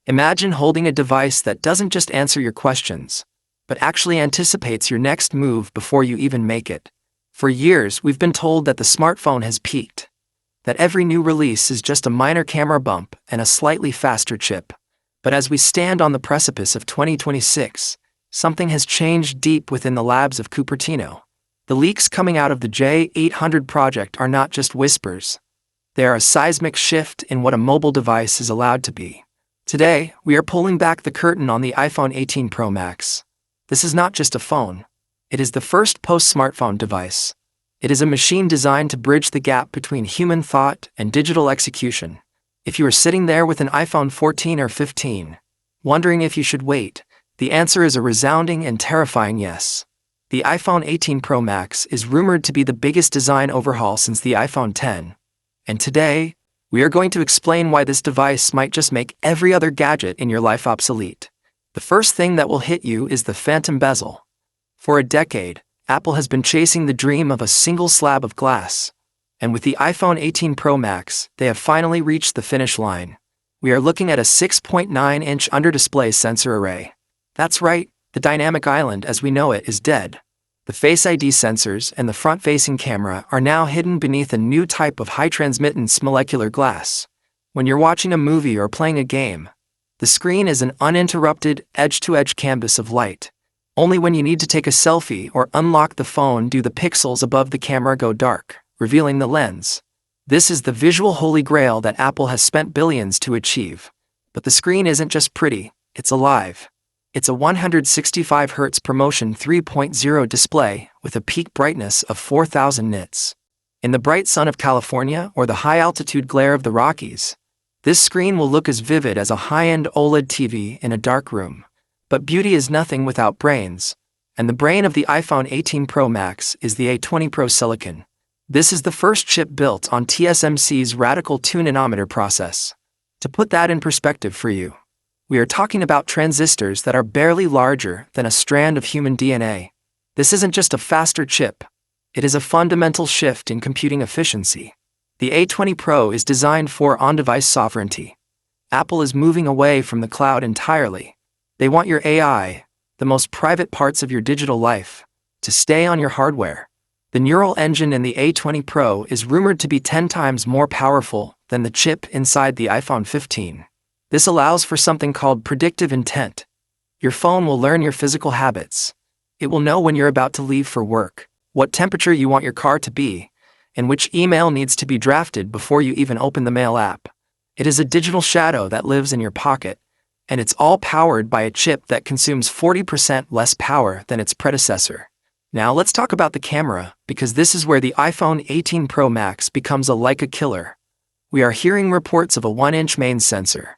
Imagine holding a device that doesn't just answer your questions, but actually anticipates your next move before you even make it. For years, we've been told that the smartphone has peaked, that every new release is just a minor camera bump and a slightly faster chip. But as we stand on the precipice of 2026, something has changed deep within the labs of Cupertino. The leaks coming out of the J800 project are not just whispers. They are a seismic shift in what a mobile device is allowed to be. Today, we are pulling back the curtain on the iPhone 18 Pro Max. This is not just a phone. It is the first post-smartphone device. It is a machine designed to bridge the gap between human thought and digital execution. If you are sitting there with an iPhone 14 or 15, wondering if you should wait, the answer is a resounding and terrifying yes. The iPhone 18 Pro Max is rumored to be the biggest design overhaul since the iPhone 10. And today, we are going to explain why this device might just make every other gadget in your life obsolete. The first thing that will hit you is the phantom bezel. For a decade, Apple has been chasing the dream of a single slab of glass. And with the iPhone 18 Pro Max, they have finally reached the finish line. We are looking at a 6.9-inch under-display sensor array. That's right, the dynamic island as we know it is dead. The FaceID sensors and the front-facing camera are now hidden beneath a new type of high-transmittance molecular glass. When you're watching a movie or playing a game, the screen is an uninterrupted, edge-to-edge canvas of light. Only when you need to take a selfie or unlock the phone do the pixels above the camera go dark, revealing the lens. This is the visual holy grail that Apple has spent billions to achieve. But the screen isn't just pretty, it's alive. It's a 165Hz ProMotion 3.0 display with a peak brightness of 4000 nits. In the bright sun of California or the high-altitude glare of the Rockies, this screen will look as vivid as a high-end OLED TV in a dark room. But beauty is nothing without brains, and the brain of the iPhone 18 Pro Max is the A20 Pro Silicon. This is the first chip built on TSMC's radical 2-nanometer process. To put that in perspective for you, we are talking about transistors that are barely larger than a strand of human DNA. This isn't just a faster chip. It is a fundamental shift in computing efficiency. The A20 Pro is designed for on-device sovereignty. Apple is moving away from the cloud entirely. They want your AI, the most private parts of your digital life, to stay on your hardware. The neural engine in the A20 Pro is rumored to be 10 times more powerful than the chip inside the iPhone 15. This allows for something called predictive intent. Your phone will learn your physical habits. It will know when you're about to leave for work, what temperature you want your car to be, and which email needs to be drafted before you even open the Mail app. It is a digital shadow that lives in your pocket, and it's all powered by a chip that consumes 40% less power than its predecessor. Now let's talk about the camera, because this is where the iPhone 18 Pro Max becomes a Leica killer. We are hearing reports of a 1-inch main sensor,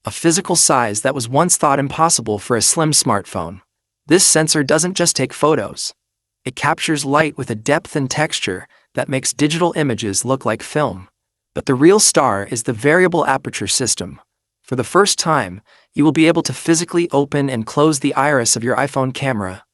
a physical size that was once thought impossible for a slim smartphone. This sensor doesn't just take photos. It captures light with a depth and texture that makes digital images look like film. But the real star is the variable aperture system. For the first time, you will be able to physically open and close the iris of your iPhone camera,